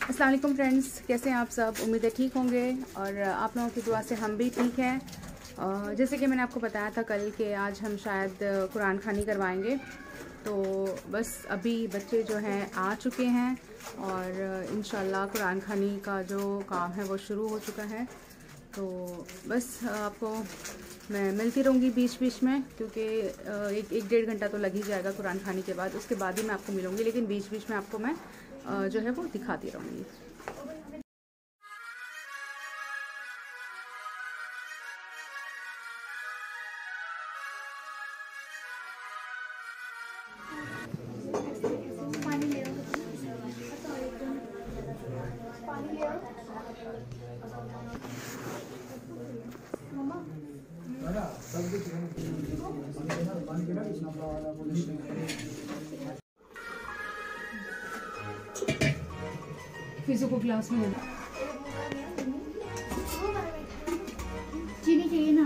अस्सलाम वालेकुम फ्रेंड्स, कैसे हैं आप सब। उम्मीद है ठीक होंगे और आप लोगों की दुआ से हम भी ठीक हैं। जैसे कि मैंने आपको बताया था कल के आज हम शायद कुरान खानी करवाएंगे, तो बस अभी बच्चे जो हैं आ चुके हैं और इंशाल्लाह कुरान खानी का जो काम है वो शुरू हो चुका है। तो बस आपको मैं मिलती रहूँगी बीच बीच में, क्योंकि एक डेढ़ घंटा तो लग ही जाएगा कुरान खानी के बाद, उसके बाद ही मैं आपको मिलूँगी, लेकिन बीच बीच में आपको मैं जो है वो दिखाती रहूँगी। फिजो को ग्लास में चीनी चाहिए ना।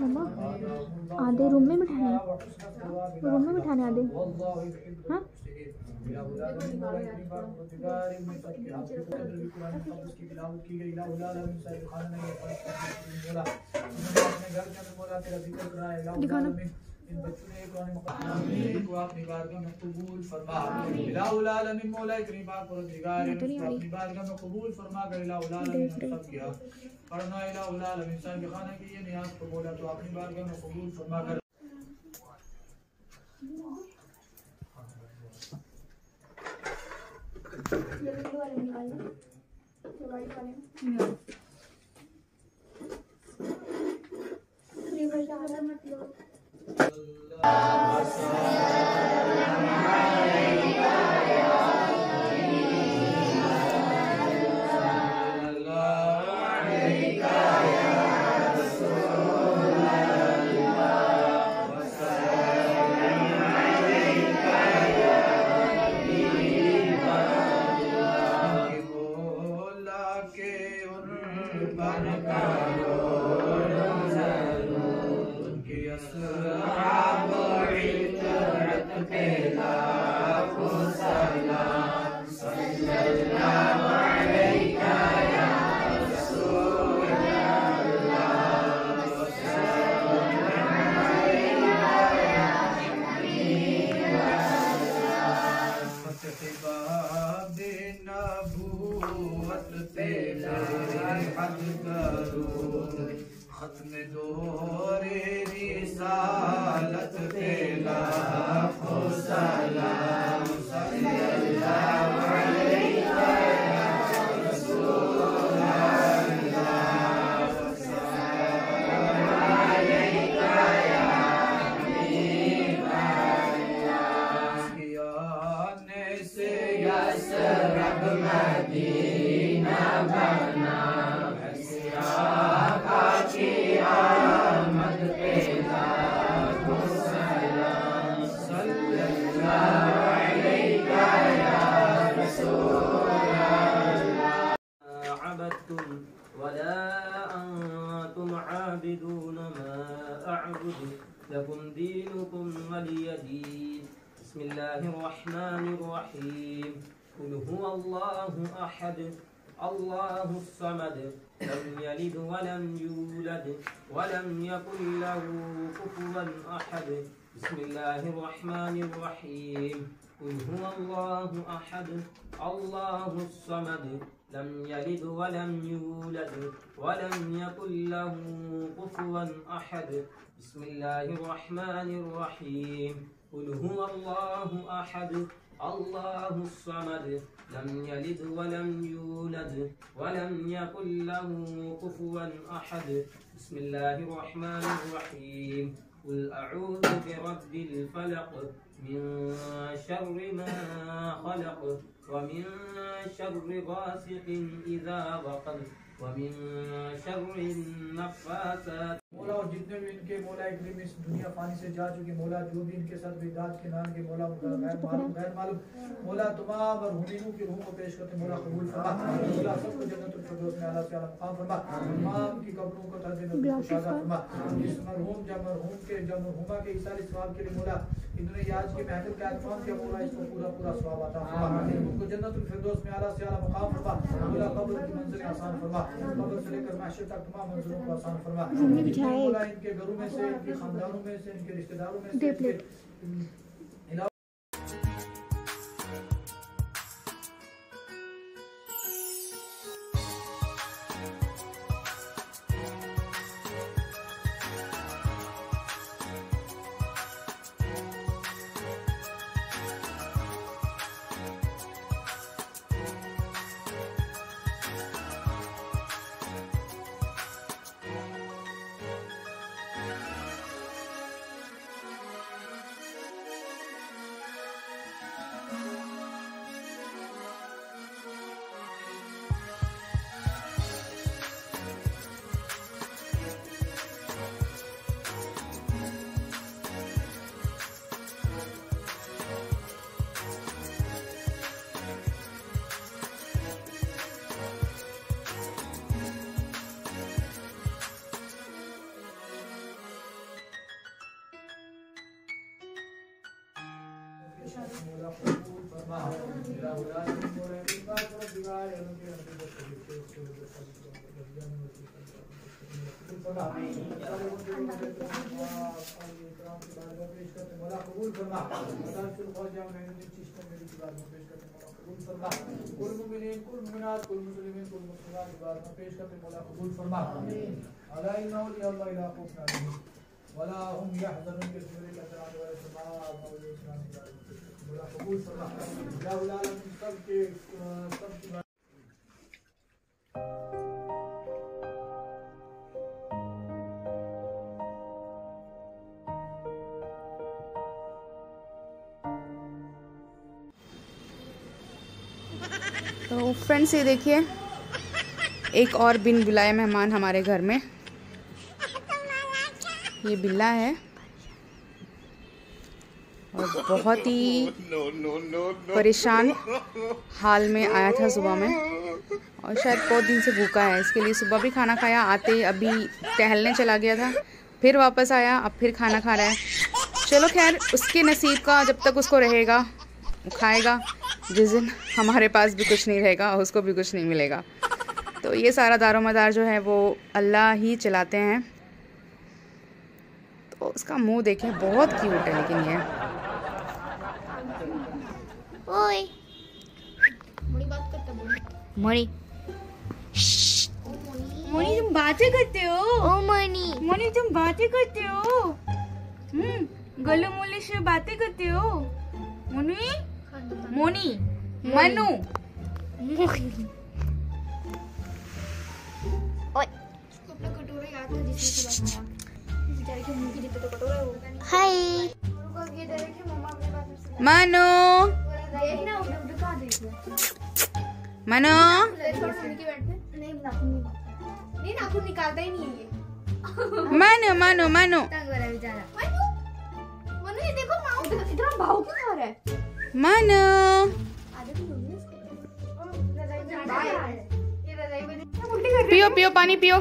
मम्मा, आधे रूम में बिठाने, रूम में बिठाने आधे। हाँ दिखाना। इन बच्चों ने कुरान को अपनी बारगाह में कबूल फरमा। इलाहुल आलमीन मौला करीम पाक परवरदिगार अपनी बारगाह में कबूल फरमा कर। इलाहुल आलमीन सब किया पढ़ना। इलाहुल आलमीन इंसान के खाने की ये नियाज को बोला तो अपनी बारगाह में कबूल फरमा कर। खत्म दोरे रिसालत पे लाखों सलाम सल्लल्लाहु अलैका या रसूल अल्लाह सल्लल्लाहु अलैका या हबीब अल्लाह। आने से यसरब मदीना बना आमद पे लाखों सलाम सल्लल्लाहु अलैका या रसूल अल्लाह। अबदतुम वला अंतुम आबिदून मा अअबुदु लकुम दीनुकुम वलिय दीन। बिस्मिल्लाहिर रहमानिर रहीम। कुल हुवल्लाहु अहद अल्लाहुस समद लम यलिद वलम यूलद वलम यकुल लहू कुफुवन अहद। बिस्मिल्लाहिर रहमानिर रहीम। कुल हुवल्लाहु अहद अल्लाहुस समद लम यलिद वलम यूलद वलम यकुल लहू कुफुवन अहद। बिस्मिल्लाहिर रहमानिर रहीम। कुल हुवल्लाहु अहद अल्लाहुस समद लम यलिद वलम यूलद वलम यकुल लहू कुफुवन अहद। बिस्मिल्लाहिर रहमानिर रहीम। कुल अऊज़ु बिरब्बिल फलक मिन शर्रि मा खलक व मिन शर्रि गासिकिन इज़ा वक़ब व मिन शर्रि नफ़्फ़ासात। मौला और जितने भी इनके मौला करीम इस दुनिया पानी से जा चुके मौला जो भी इनके साथ बिदात के नाम के मौला गैर मालूम मौला तमाम मरहूमीनों की रूह को पेश करते मौला कबूल फरमा। मौला सबको जन्नतुल फिरदौस में आला से आला मकाम फरमा। तमाम की कब्रों को तर्जुमा फरमा। इस मरहूम जब मरहूमा के इसारे सवाब के लिए मौला इन्होंने आज के महफिल का एहतराम किया मौला इसको पूरा पूरा सवाब अता फरमा। उनको जन्नतुल फिरदौस में आला से आला मकाम फरमा। मौला कब्र की मंजिल आसान फरमा। कब्र से लेकर महशर तक तमाम मंजिलों को आसान फरमा। मौला इनके घरों में से इनके खानदानों में से इनके रिश्तेदारों में से वला हुम यहज़नुन के सूरज का तरान वाले समा और इस्लाम का बोला कबूल फरमा या उलालम सबके तो फ्रेंड्स ये देखिए एक और बिन बुलाए मेहमान हमारे घर में। ये बिल्ला है और बहुत ही परेशान हाल में आया था सुबह में और शायद बहुत दिन से भूखा है। इसके लिए सुबह भी खाना खाया, आते अभी टहलने चला गया था, फिर वापस आया, अब फिर खाना खा रहा है। चलो खैर उसके नसीब का, जब तक उसको रहेगा वो खाएगा, जिस दिन हमारे पास भी कुछ नहीं रहेगा उसको भी कुछ नहीं मिलेगा। तो ये सारा दारोमदार जो है वो अल्लाह ही चलाते हैं। तो उसका मुंह देखें, बहुत क्यूट है लेकिन ये। ओए मोनी बात करता मोनी मोनी तुम बातें करते हो? ओ मोनी मोनी तुम बातें करते हो? गलो मोले से बातें करते हो? मोनी मोनी मनु ओए हाय मनु मनु नाखून निकालता ही नहीं है ये। मनु मनु मनु मनु ये देखो माउस इतना भाव क्यों खा रहा है? मनु पियो पियो पानी पियो।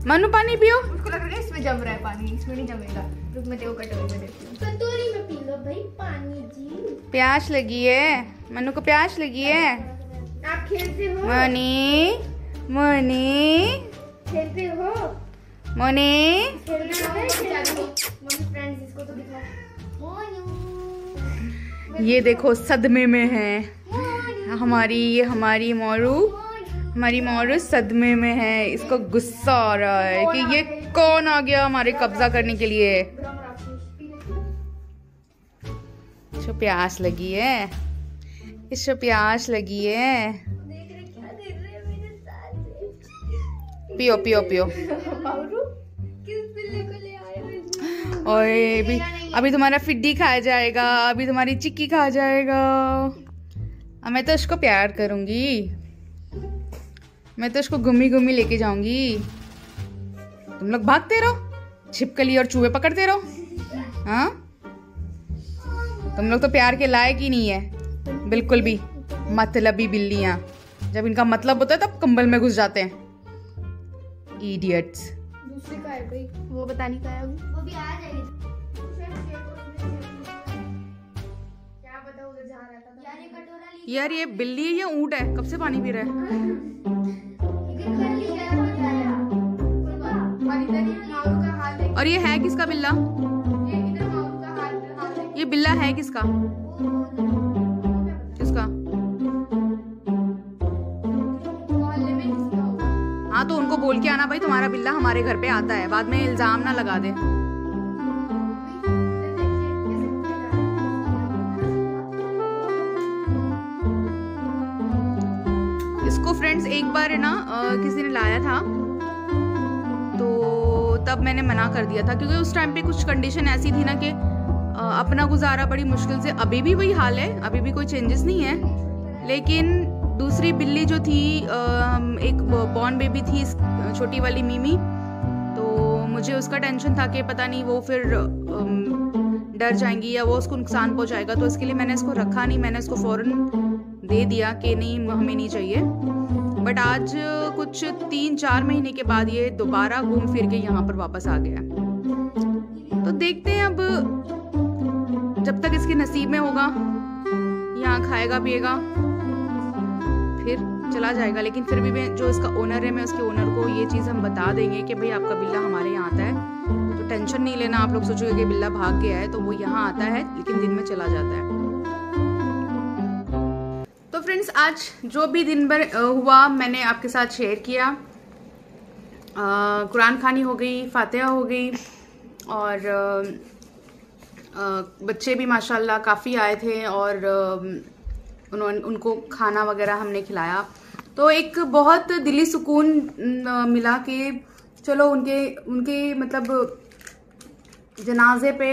मनु पानी पियो। उसको लग रहा है इसमें जम रहा है पानी, इसमें नहीं जमेगा। रुक मैं तेरे को कटोरी में देती हूँ। कटोरी में पी लो भाई पानी जी। प्यास लगी है, मनु को प्यास लगी है। आप खेलते हो? मनी मनी खेलते हो? मनी खेलते हो? मम्मी फ्रेंड्स इसको तो दिखाओ। ये देखो सदमे में है हमारी मोरू सदमे में है। इसको गुस्सा आ रहा है कि ये कौन आ गया हमारे कब्जा करने के लिए। इसको प्यास लगी है, इसको प्यास लगी है। पियो पियो पियो। ओए अभी तुम्हारा फिड्डी खाया जाएगा, अभी तुम्हारी चिक्की खा जाएगा। अब मैं तो उसको प्यार करूंगी, मैं तो उसको घूमी घूमी लेके जाऊंगी। तुम लोग भागते रहो, छिपकली और चूहे पकड़ते रहो। हाँ तुम लोग तो प्यार के लायक ही नहीं है बिल्कुल भी। मतलबी बिल्लियां, जब इनका मतलब होता है तब कंबल में घुस जाते हैं। इडियट्स। दूसरे का है भाई, वो पता नहीं कहाँ है, वो भी आ जाएगी। क्या पता उधर जा रहा था। यार ये कटोरा ली। यार ये बिल्ली है या ऊंट है? कब से पानी पी रहा है? और ये है किसका बिल्ला? ये बिल्ला है किसका? किसका? हाँ तो उनको बोल के आना भाई तुम्हारा बिल्ला हमारे घर पे आता है, बाद में इल्जाम ना लगा दे। इसको फ्रेंड्स एक बार है ना किसी ने लाया था तो तब मैंने मना कर दिया था, क्योंकि उस टाइम पे कुछ कंडीशन ऐसी थी ना कि अपना गुजारा बड़ी मुश्किल से, अभी भी वही हाल है, अभी भी कोई चेंजेस नहीं है। लेकिन दूसरी बिल्ली जो थी एक बॉर्न बेबी थी छोटी वाली मीमी, तो मुझे उसका टेंशन था कि पता नहीं वो फिर डर जाएंगी या वो उसको नुकसान पहुंचाएगा, तो इसके लिए मैंने इसको रखा नहीं, मैंने इसको फौरन दे दिया कि नहीं हमें नहीं चाहिए। बट आज कुछ 3-4 महीने के बाद ये दोबारा घूम फिर के यहाँ पर वापस आ गया। तो देखते हैं अब जब तक इसके नसीब में होगा यहाँ खाएगा पिएगा फिर चला जाएगा। लेकिन फिर भी मैं जो इसका ओनर है, मैं उसके ओनर को ये चीज़ हम बता देंगे कि भाई आपका बिल्ला हमारे यहाँ आता है, तो टेंशन नहीं लेना। आप लोग सोचोगे कि बिल्ला भाग गया है, तो वो यहाँ आता है लेकिन दिन में चला जाता है। तो फ्रेंड्स, आज जो भी दिन भर हुआ मैंने आपके साथ शेयर किया। कुरान खानी हो गई, फातिहा हो गई, और बच्चे भी माशाल्लाह काफ़ी आए थे और उनको खाना वगैरह हमने खिलाया। तो एक बहुत दिली सुकून मिला कि चलो उनके मतलब जनाजे पे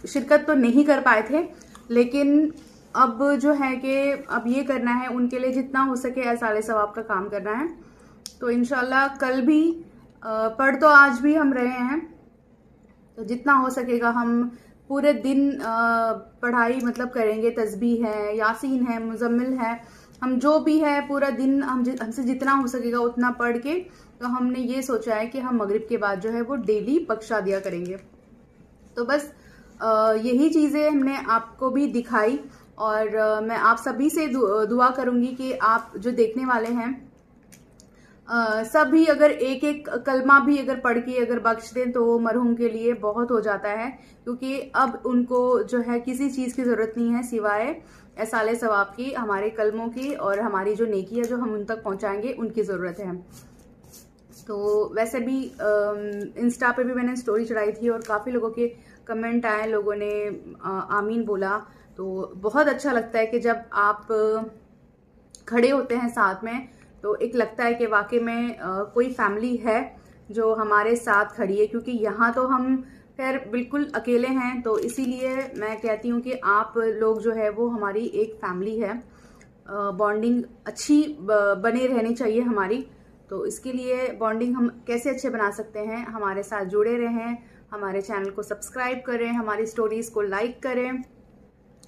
शिरकत तो नहीं कर पाए थे, लेकिन अब जो है कि अब ये करना है उनके लिए जितना हो सके एहसाले सवाब का काम करना है। तो इंशाल्लाह कल भी पढ़ तो आज भी हम रहे हैं, तो जितना हो सकेगा हम पूरे दिन पढ़ाई मतलब करेंगे। तस्बीह है, यासीन है, मुजम्मिल है, हम जो भी है पूरा दिन हमसे जितना हो सकेगा उतना पढ़ के, तो हमने ये सोचा है कि हम मगरिब के बाद जो है वो डेली बख्शा दिया करेंगे। तो बस यही चीज़ें हमने आपको भी दिखाई, और मैं आप सभी से दुआ करूंगी कि आप जो देखने वाले हैं सभी अगर एक एक कलमा भी अगर पढ़ के अगर बख्श दें तो वो मरहूम के लिए बहुत हो जाता है, क्योंकि अब उनको जो है किसी चीज़ की ज़रूरत नहीं है सिवाय एहसाले सवाब की, हमारे कलमों की, और हमारी जो नेकी है जो हम उन तक पहुंचाएंगे उनकी ज़रूरत है। तो वैसे भी इंस्टा पे भी मैंने स्टोरी चढ़ाई थी और काफ़ी लोगों के कमेंट आए, लोगों ने आमीन बोला। तो बहुत अच्छा लगता है कि जब आप खड़े होते हैं साथ में, तो एक लगता है कि वाकई में कोई फैमिली है जो हमारे साथ खड़ी है, क्योंकि यहाँ तो हम खैर बिल्कुल अकेले हैं। तो इसीलिए मैं कहती हूँ कि आप लोग जो है वो हमारी एक फैमिली है। बॉन्डिंग अच्छी बने रहनी चाहिए हमारी। तो इसके लिए बॉन्डिंग हम कैसे अच्छे बना सकते हैं, हमारे साथ जुड़े रहें, हमारे चैनल को सब्सक्राइब करें, हमारी स्टोरीज़ को लाइक करें,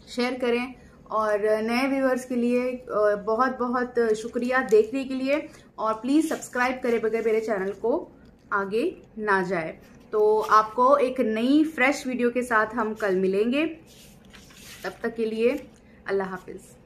शेयर करें, और नए व्यूअर्स के लिए बहुत बहुत शुक्रिया देखने के लिए। और प्लीज़ सब्सक्राइब करे बगैर मेरे चैनल को आगे ना जाए। तो आपको एक नई फ्रेश वीडियो के साथ हम कल मिलेंगे। तब तक के लिए अल्लाह हाफिज़।